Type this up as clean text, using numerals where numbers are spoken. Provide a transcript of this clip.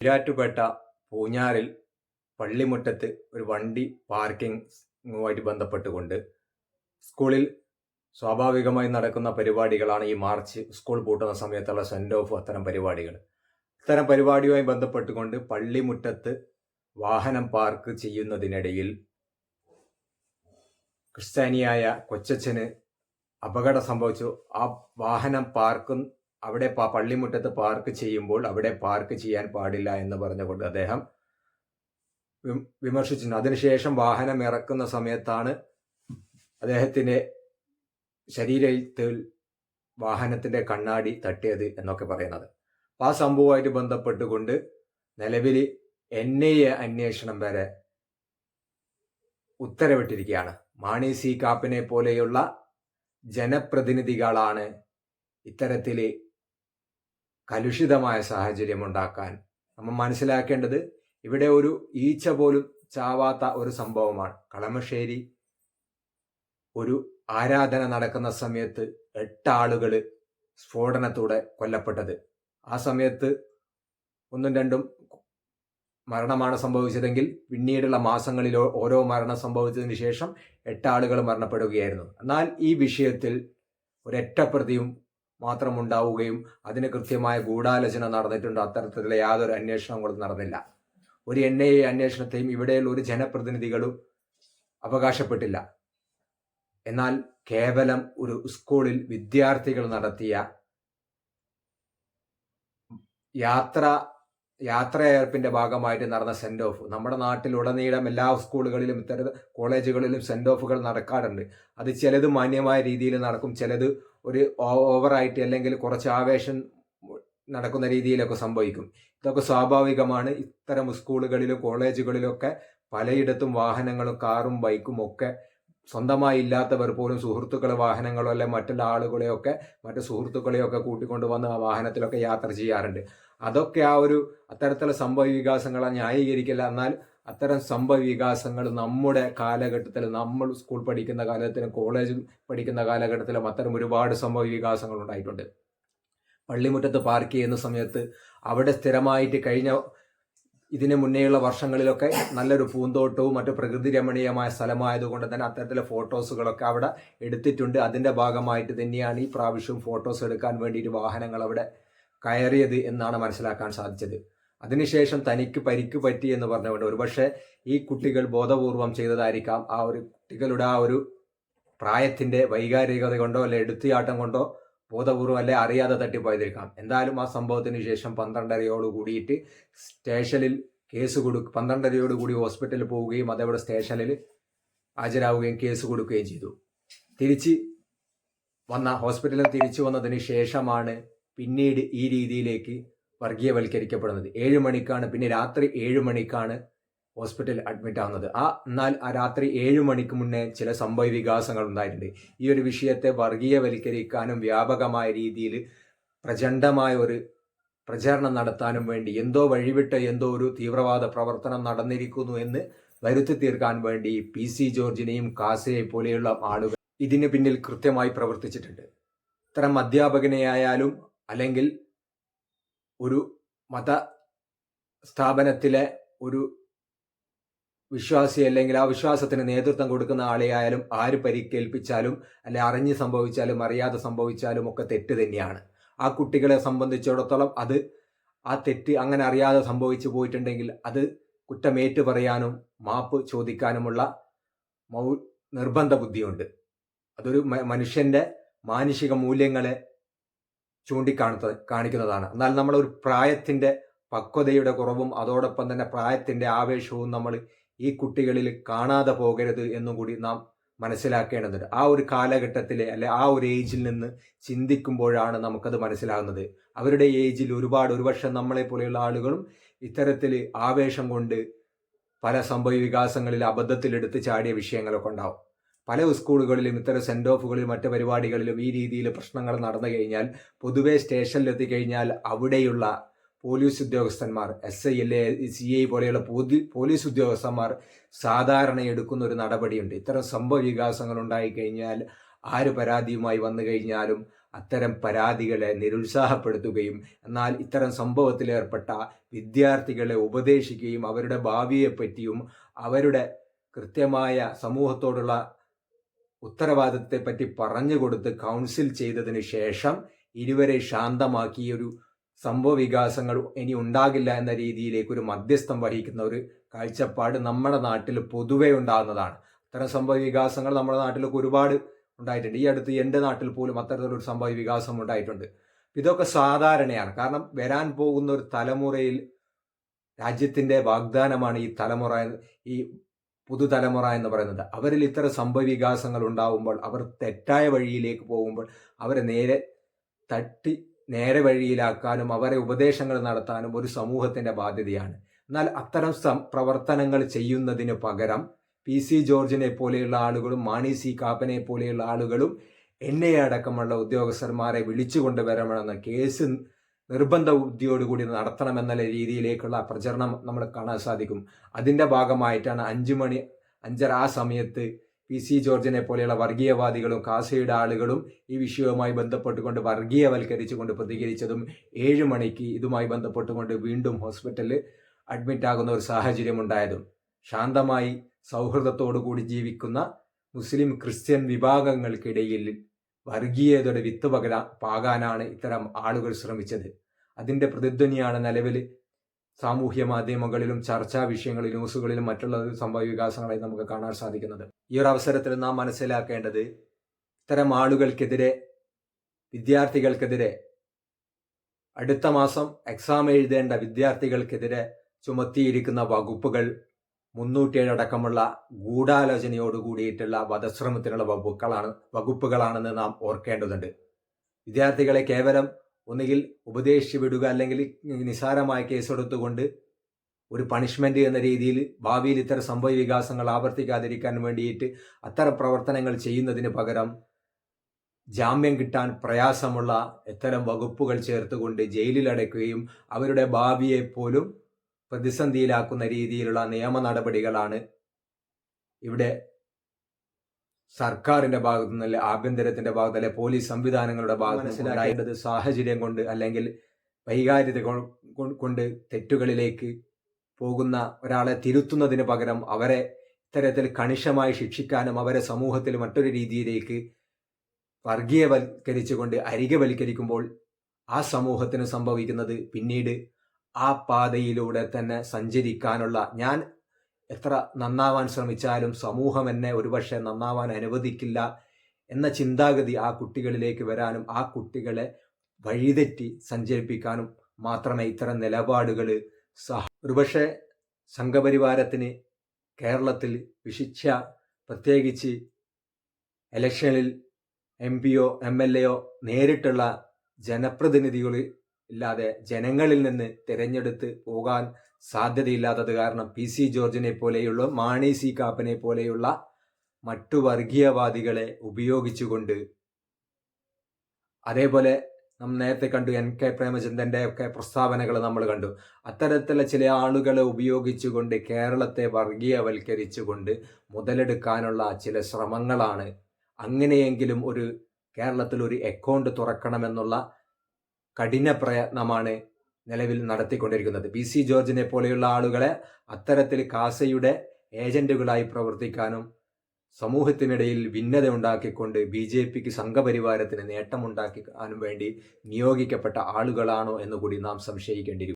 ഈരാറ്റുപേട്ട പൂഞ്ഞാറിൽ പള്ളിമുറ്റത്ത് ഒരു വണ്ടി പാർക്കിങ്ങുമായിട്ട് ബന്ധപ്പെട്ടുകൊണ്ട് സ്കൂളിൽ സ്വാഭാവികമായി നടക്കുന്ന പരിപാടികളാണ് ഈ മാർച്ച്, സ്കൂൾ പൂട്ടുന്ന സമയത്തുള്ള സെൻഡ് ഓഫ്, അത്തരം പരിപാടികൾ. ഇത്തരം പരിപാടിയുമായി ബന്ധപ്പെട്ടുകൊണ്ട് പള്ളിമുറ്റത്ത് വാഹനം പാർക്ക് ചെയ്യുന്നതിനിടയിൽ ക്രിസ്ത്യാനിയായ കൊച്ചച്ഛന് അപകടം സംഭവിച്ചു. ആ വാഹനം അവിടെ പള്ളിമുറ്റത്ത് പാർക്ക് ചെയ്യുമ്പോൾ അവിടെ പാർക്ക് ചെയ്യാൻ പാടില്ല എന്ന് പറഞ്ഞുകൊണ്ട് അദ്ദേഹം വിമർശിച്ചിരുന്നു. അതിനുശേഷം വാഹനം ഇറക്കുന്ന സമയത്താണ് അദ്ദേഹത്തിന്റെ ശരീരത്തിൽ വാഹനത്തിന്റെ കണ്ണാടി തട്ടിയത് എന്നൊക്കെ പറയുന്നത്. ആ സംഭവമായിട്ട് ബന്ധപ്പെട്ടുകൊണ്ട് നിലവിൽ NIA അന്വേഷണം വരെ ഉത്തരവിട്ടിരിക്കുകയാണ്. മാണി സി കാപ്പനെ പോലെയുള്ള ജനപ്രതിനിധികളാണ് ഇത്തരത്തിൽ കലുഷിതമായ സാഹചര്യം ഉണ്ടാക്കാൻ. നമ്മൾ മനസ്സിലാക്കേണ്ടത്, ഇവിടെ ഒരു ഈച്ച പോലും ചാവാത്ത ഒരു സംഭവമാണ്. കളമശ്ശേരി ഒരു ആരാധന നടക്കുന്ന സമയത്ത് 8 ആളുകൾ സ്ഫോടനത്തോടെ കൊല്ലപ്പെട്ടത്. ആ സമയത്ത് 1ഉം 2ഉം മരണമാണ് സംഭവിച്ചതെങ്കിൽ പിന്നീടുള്ള മാസങ്ങളിൽ ഓരോ മരണം സംഭവിച്ചതിന് ശേഷം 8 ആളുകൾ മരണപ്പെടുകയായിരുന്നു. എന്നാൽ ഈ വിഷയത്തിൽ ഒരൊറ്റപ്രതിയും മാത്രം ഉണ്ടാവുകയും അതിന് കൃത്യമായ ഗൂഢാലോചന നടന്നിട്ടുണ്ട്. അത്തരത്തിലുള്ള യാതൊരു അന്വേഷണങ്ങളും നടന്നില്ല. ഒരു NIA അന്വേഷണത്തെയും ഇവിടെയുള്ള ഒരു ജനപ്രതിനിധികളും അവകാശപ്പെട്ടില്ല. എന്നാൽ കേവലം ഒരു സ്കൂളിൽ വിദ്യാർത്ഥികൾ നടത്തിയ യാത്രയയർപ്പിന്റെ ഭാഗമായിട്ട് നടന്ന സെൻഡ് ഓഫ്, നമ്മുടെ നാട്ടിലുടനീളം എല്ലാ സ്കൂളുകളിലും ഇത്തരം കോളേജുകളിലും സെൻഡ് ഓഫുകൾ നടക്കാറുണ്ട്. അത് ചിലത് മാന്യമായ രീതിയിൽ നടക്കും, ചിലത് ഒരു ഓവറായിട്ട് അല്ലെങ്കിൽ കുറച്ച് ആവേശം നടക്കുന്ന രീതിയിലൊക്കെ സംഭവിക്കും. ഇതൊക്കെ സ്വാഭാവികമാണ്. ഇത്തരം സ്കൂളുകളിലും കോളേജുകളിലൊക്കെ പലയിടത്തും വാഹനങ്ങളും കാറും ബൈക്കും ഒക്കെ സ്വന്തമായി ഇല്ലാത്തവർ പോലും സുഹൃത്തുക്കളെ വാഹനങ്ങളോ അല്ലെ മറ്റുള്ള ആളുകളെയൊക്കെ മറ്റു സുഹൃത്തുക്കളെയൊക്കെ കൂട്ടിക്കൊണ്ട് വന്ന് ആ വാഹനത്തിലൊക്കെ യാത്ര ചെയ്യാറുണ്ട്. അതൊക്കെ അത്തരത്തിലുള്ള സംഭവ വികാസങ്ങളെ ന്യായീകരിക്കില്ല. എന്നാൽ അത്തരം സംഭവ വികാസങ്ങൾ നമ്മുടെ കാലഘട്ടത്തിൽ, നമ്മൾ സ്കൂൾ പഠിക്കുന്ന കാലഘട്ടത്തിലും കോളേജ് പഠിക്കുന്ന കാലഘട്ടത്തിലും അത്തരം ഒരുപാട് സംഭവ വികാസങ്ങൾ ഉണ്ടായിട്ടുണ്ട്. പള്ളിമുറ്റത്ത് പാർക്ക് ചെയ്യുന്ന സമയത്ത് അവിടെ സ്ഥിരമായിട്ട് ഇതിന് മുന്നേയുള്ള വർഷങ്ങളിലൊക്കെ നല്ലൊരു പൂന്തോട്ടവും മറ്റു പ്രകൃതി രമണീയമായ സ്ഥലമായതുകൊണ്ട് തന്നെ അത്തരത്തിലെ ഫോട്ടോസുകളൊക്കെ അവിടെ എടുത്തിട്ടുണ്ട്. അതിന്റെ ഭാഗമായിട്ട് തന്നെയാണ് ഈ പ്രാവശ്യവും ഫോട്ടോസ് എടുക്കാൻ വേണ്ടിയിട്ട് വാഹനങ്ങൾ അവിടെ കയറിയത് എന്നാണ് മനസ്സിലാക്കാൻ സാധിച്ചത്. അതിനുശേഷം തനിക്ക് പരിക്ക് പറ്റി എന്ന് പറഞ്ഞുകൊണ്ട് ഒരുപക്ഷെ ഈ കുട്ടികൾ ബോധപൂർവം ചെയ്തതായിരിക്കാം. ആ ഒരു കുട്ടികളുടെ ആ ഒരു പ്രായത്തിന്റെ വൈകാരികത കൊണ്ടോ അല്ലെ എടുത്തിയാട്ടം കൊണ്ടോ ബോധപൂർവം അല്ലെ അറിയാതെ തട്ടിപ്പോയതിരിക്കാം. എന്തായാലും ആ സംഭവത്തിന് ശേഷം 12:30 കൂടിയിട്ട് സ്റ്റേഷനിൽ കേസ് 12:30 കൂടി ഹോസ്പിറ്റലിൽ പോവുകയും അതേപോലെ സ്റ്റേഷനിൽ ഹാജരാവുകയും കേസ് കൊടുക്കുകയും ചെയ്തു. ഹോസ്പിറ്റലിൽ തിരിച്ചു വന്നതിന് ശേഷമാണ് പിന്നീട് ഈ രീതിയിലേക്ക് വർഗീയവൽക്കരിക്കപ്പെടുന്നത്. 7 മണിക്കാണ്, പിന്നെ രാത്രി 7 മണിക്കാണ് ഹോസ്പിറ്റലിൽ അഡ്മിറ്റ് ആവുന്നത്. എന്നാൽ ആ രാത്രി 7 മണിക്ക് മുന്നേ ചില സംഭവ വികാസങ്ങൾ ഉണ്ടായിട്ടുണ്ട്. ഈ ഒരു വിഷയത്തെ വർഗീയവൽക്കരിക്കാനും വ്യാപകമായ രീതിയിൽ പ്രചണ്ഡമായ ഒരു പ്രചാരണം നടത്താനും വേണ്ടി എന്തോ ഒരു തീവ്രവാദ പ്രവർത്തനം നടന്നിരിക്കുന്നു എന്ന് വരുത്തി തീർക്കാൻ വേണ്ടി PC ജോർജിനെയും കാസയെ പോലെയുള്ള ആളുകൾ ഇതിന് പിന്നിൽ കൃത്യമായി പ്രവർത്തിച്ചിട്ടുണ്ട്. ഇത്തരം അധ്യാപകനെയായാലും അല്ലെങ്കിൽ ഒരു മത സ്ഥാപനത്തിലെ ഒരു വിശ്വാസി അല്ലെങ്കിൽ ആ വിശ്വാസത്തിന് നേതൃത്വം കൊടുക്കുന്ന ആളെയായാലും ആര് പരിക്കേൽപ്പിച്ചാലും അല്ലെ അറിഞ്ഞ് സംഭവിച്ചാലും അറിയാതെ സംഭവിച്ചാലും ഒക്കെ തെറ്റ് തന്നെയാണ്. ആ കുട്ടികളെ സംബന്ധിച്ചിടത്തോളം ആ തെറ്റ് അങ്ങനെ അറിയാതെ സംഭവിച്ചു പോയിട്ടുണ്ടെങ്കിൽ അത് കുറ്റമേറ്റു പറയാനും മാപ്പ് ചോദിക്കാനുമുള്ള നിർബന്ധ ബുദ്ധിയുണ്ട്. അതൊരു മനുഷ്യന്റെ മാനുഷിക മൂല്യങ്ങളെ കാണിക്കുന്നതാണ്. എന്നാൽ നമ്മളൊരു പ്രായത്തിന്റെ പക്വതയുടെ കുറവും അതോടൊപ്പം തന്നെ പ്രായത്തിന്റെ ആവേശവും നമ്മൾ ഈ കുട്ടികളിൽ കാണാതെ പോകരുത് എന്നും കൂടി നാം മനസ്സിലാക്കേണ്ടതുണ്ട്. ആ ഒരു കാലഘട്ടത്തിലെ അല്ലെ ആ ഒരു ഏജിൽ നിന്ന് ചിന്തിക്കുമ്പോഴാണ് നമുക്കത് മനസ്സിലാകുന്നത്. അവരുടെ ഏജിൽ ഒരു വർഷം നമ്മളെ പോലെയുള്ള ആളുകളും ഇത്തരത്തിൽ ആവേശം കൊണ്ട് പല സംഭവ വികാസങ്ങളിൽ അബദ്ധത്തിലെടുത്ത് ചാടിയ വിഷയങ്ങളൊക്കെ ഉണ്ടാവും. പല സ്കൂളുകളിലും ഇത്തരം സെൻഡ് ഓഫുകളിലും മറ്റു പരിപാടികളിലും ഈ രീതിയിൽ പ്രശ്നങ്ങൾ നടന്നു കഴിഞ്ഞാൽ പൊതുവെ സ്റ്റേഷനിലെത്തി കഴിഞ്ഞാൽ അവിടെയുള്ള പോലീസ് ഉദ്യോഗസ്ഥന്മാർ, SI CI പോലെയുള്ള പോലീസ് ഉദ്യോഗസ്ഥന്മാർ സാധാരണ എടുക്കുന്ന ഒരു നടപടിയുണ്ട്. ഇത്തരം സംഭവ വികാസങ്ങൾ ഉണ്ടായിക്കഴിഞ്ഞാൽ ആര് പരാതിയുമായി വന്നു കഴിഞ്ഞാലും അത്തരം പരാതികളെ നിരുത്സാഹപ്പെടുത്തുകയും എന്നാൽ ഇത്തരം സംഭവത്തിലേർപ്പെട്ട വിദ്യാർത്ഥികളെ ഉപദേശിക്കുകയും അവരുടെ ഭാവിയെപ്പറ്റിയും അവരുടെ കൃത്യമായ സമൂഹത്തോടുള്ള ഉത്തരവാദിത്തത്തെപ്പറ്റി പറഞ്ഞു കൊടുത്ത് കൗൺസിൽ ചെയ്തതിന് ശേഷം ഇരുവരെ ശാന്തമാക്കി ഒരു സംഭവ വികാസങ്ങൾ ഇനി ഉണ്ടാകില്ല എന്ന രീതിയിലേക്ക് ഒരു മധ്യസ്ഥം വഹിക്കുന്ന ഒരു കാഴ്ചപ്പാട് നമ്മുടെ നാട്ടിൽ പൊതുവെ ഉണ്ടാകുന്നതാണ്. അത്തരം സംഭവ വികാസങ്ങൾ നമ്മുടെ നാട്ടിലൊക്കെ ഒരുപാട് ഉണ്ടായിട്ടുണ്ട്. ഈ അടുത്ത് എൻ്റെ നാട്ടിൽ പോലും അത്തരത്തിലൊരു സംഭവ വികാസം ഉണ്ടായിട്ടുണ്ട്. ഇതൊക്കെ സാധാരണയാണ്. കാരണം വരാൻ പോകുന്ന ഒരു തലമുറയിൽ രാജ്യത്തിൻ്റെ വാഗ്ദാനമാണ് ഈ തലമുറ, ഈ പുതുതലമുറ എന്ന് പറയുന്നത്. അവരിൽ ഇത്തരം സംഭവ വികാസങ്ങൾ ഉണ്ടാവുമ്പോൾ, അവർ തെറ്റായ വഴിയിലേക്ക് പോകുമ്പോൾ അവരെ നേരെ വഴിയിലാക്കാനും അവരെ ഉപദേശങ്ങൾ നടത്താനും ഒരു സമൂഹത്തിൻ്റെ ബാധ്യതയാണ്. എന്നാൽ അത്തരം പ്രവർത്തനങ്ങൾ ചെയ്യുന്നതിന് പകരം PC ജോർജിനെ പോലെയുള്ള ആളുകളും മാണി സി കാപ്പനെ പോലെയുള്ള ആളുകളും NIA അടക്കമുള്ള ഉദ്യോഗസ്ഥന്മാരെ വിളിച്ചുകൊണ്ടുവരണമെന്ന കേസ് നിർബന്ധ ബുദ്ധിയോടുകൂടി നടത്തണമെന്ന രീതിയിലേക്കുള്ള പ്രചരണം നമ്മൾ കാണാൻ സാധിക്കും. അതിൻ്റെ ഭാഗമായിട്ടാണ് 5:30 ആ സമയത്ത് PC ജോർജിനെ പോലെയുള്ള വർഗീയവാദികളും കാസയുടെ ആളുകളും ഈ വിഷയവുമായി ബന്ധപ്പെട്ടുകൊണ്ട് വർഗീയവൽക്കരിച്ചുകൊണ്ട് പ്രതികരിച്ചതും 7 മണിക്ക് ഇതുമായി ബന്ധപ്പെട്ടുകൊണ്ട് വീണ്ടും ഹോസ്പിറ്റലിൽ അഡ്മിറ്റ് ആകുന്ന ഒരു സാഹചര്യം ഉണ്ടായതും. ശാന്തമായി സൗഹൃദത്തോടുകൂടി ജീവിക്കുന്ന മുസ്ലിം ക്രിസ്ത്യൻ വിഭാഗങ്ങൾക്കിടയിൽ വർഗീയതയുടെ വിത്ത് പാകാനാണ് ഇത്തരം ആളുകൾ ശ്രമിച്ചത്. അതിൻ്റെ പ്രതിധ്വനിയാണ് നിലവിൽ സാമൂഹ്യ മാധ്യമങ്ങളിലും ചർച്ചാ വിഷയങ്ങളിലും ന്യൂസുകളിലും മറ്റുള്ള സംഭവ വികാസങ്ങളായി നമുക്ക് കാണാൻ സാധിക്കുന്നത്. ഈ ഒരു അവസരത്തിൽ നാം മനസ്സിലാക്കേണ്ടത്, ഇത്തരം ആളുകൾക്കെതിരെ, വിദ്യാർത്ഥികൾക്കെതിരെ, അടുത്ത മാസം എക്സാം എഴുതേണ്ട വിദ്യാർത്ഥികൾക്കെതിരെ ചുമത്തിയിരിക്കുന്ന വകുപ്പുകൾ 307 അടക്കമുള്ള ഗൂഢാലോചനയോടുകൂടിയിട്ടുള്ള വധശ്രമത്തിനുള്ള വകുപ്പുകളാണെന്ന് നാം ഓർക്കേണ്ടതുണ്ട്. വിദ്യാർത്ഥികളെ കേവലം ഒന്നുകിൽ ഉപദേശിച്ചു വിടുക, അല്ലെങ്കിൽ നിസാരമായ കേസെടുത്തുകൊണ്ട് ഒരു പണിഷ്മെന്റ് എന്ന രീതിയിൽ ഭാവിയിൽ ഇത്തരം സംഭവ വികാസങ്ങൾ ആവർത്തിക്കാതിരിക്കാൻ വേണ്ടിയിട്ട് അത്തരം പ്രവർത്തനങ്ങൾ ചെയ്യുന്നതിന് പകരം ജാമ്യം കിട്ടാൻ പ്രയാസമുള്ള ഇത്തരം വകുപ്പുകൾ ചേർത്തുകൊണ്ട് ജയിലിലടയ്ക്കുകയും അവരുടെ ഭാവിയെ പോലും പ്രതിസന്ധിയിലാക്കുന്ന രീതിയിലുള്ള നിയമ നടപടികളാണ് ഇവിടെ സർക്കാരിന്റെ ഭാഗത്തു നിന്നല്ല, ആഭ്യന്തരത്തിന്റെ ഭാഗത്തല്ല, പോലീസ് സംവിധാനങ്ങളുടെ ഭാഗത്ത് മനസ്സിലാക്കേണ്ടത് സാഹചര്യം കൊണ്ട് അല്ലെങ്കിൽ വൈകാര്യത കൊണ്ട് തെറ്റുകളിലേക്ക് പോകുന്ന ഒരാളെ തിരുത്തുന്നതിന് പകരം അവരെ ഇത്തരത്തിൽ കണിശമായി ശിക്ഷിക്കാനും അവരെ സമൂഹത്തിൽ മറ്റൊരു രീതിയിലേക്ക് വർഗീയവൽക്കരിച്ചുകൊണ്ട് അരികവൽക്കരിക്കുമ്പോൾ ആ സമൂഹത്തിന് സംഭവിക്കുന്നത് പിന്നീട് ആ പാതയിലൂടെ തന്നെ സഞ്ചരിക്കാനുള്ള, ഞാൻ എത്ര നന്നാവാൻ ശ്രമിച്ചാലും സമൂഹം എന്നെ ഒരുപക്ഷെ നന്നാവാൻ അനുവദിക്കില്ല എന്ന ചിന്താഗതി ആ കുട്ടികളിലേക്ക് വരാനും ആ കുട്ടികളെ വഴിതെറ്റി സഞ്ചരിപ്പിക്കാനും മാത്രമേ ഇത്തരം നിലപാടുകൾ ഒരുപക്ഷെ സംഘപരിവാരത്തിന് കേരളത്തിൽ വിശിഷ്യ പ്രത്യേകിച്ച് ഇലക്ഷനിൽ MP-യോ MLA-യോ നേരിട്ടുള്ള ജനപ്രതിനിധികൾ ഇല്ലാതെ ജനങ്ങളിൽ നിന്ന് തിരഞ്ഞെടുത്ത് പോകാൻ സാധ്യതയില്ലാത്തത് കാരണം PC ജോർജിനെ പോലെയുള്ള മാണി സി കാപ്പനെ പോലെയുള്ള മറ്റു വർഗീയവാദികളെ ഉപയോഗിച്ചുകൊണ്ട്, അതേപോലെ നാം നേരത്തെ കണ്ടു NK പ്രേമചന്ദ്രൻ്റെ ഒക്കെ പ്രസ്താവനകൾ നമ്മൾ കണ്ടു, അത്തരത്തിലുള്ള ചില ആളുകളെ ഉപയോഗിച്ചുകൊണ്ട് കേരളത്തെ വർഗീയവൽക്കരിച്ചുകൊണ്ട് മുതലെടുക്കാനുള്ള ചില ശ്രമങ്ങളാണ്. അങ്ങനെയെങ്കിലും ഒരു കേരളത്തിൽ ഒരു അക്കൗണ്ട് തുറക്കണമെന്നുള്ള കഠിന പ്രയത്നമാണ് നിലവിൽ നടത്തിക്കൊണ്ടിരിക്കുന്നത്. PC ജോർജിനെ പോലെയുള്ള ആളുകളെ അത്തരത്തിൽ കാസയുടെ ഏജന്റുകളായി പ്രവർത്തിക്കാനും സമൂഹത്തിനിടയിൽ ഭിന്നത ഉണ്ടാക്കിക്കൊണ്ട് BJPക്ക് സംഘപരിവാരത്തിന് നേട്ടമുണ്ടാക്കാനും വേണ്ടി നിയോഗിക്കപ്പെട്ട ആളുകളാണോ എന്നുകൂടി നാം സംശയിക്കേണ്ടിയിരിക്കുന്നു.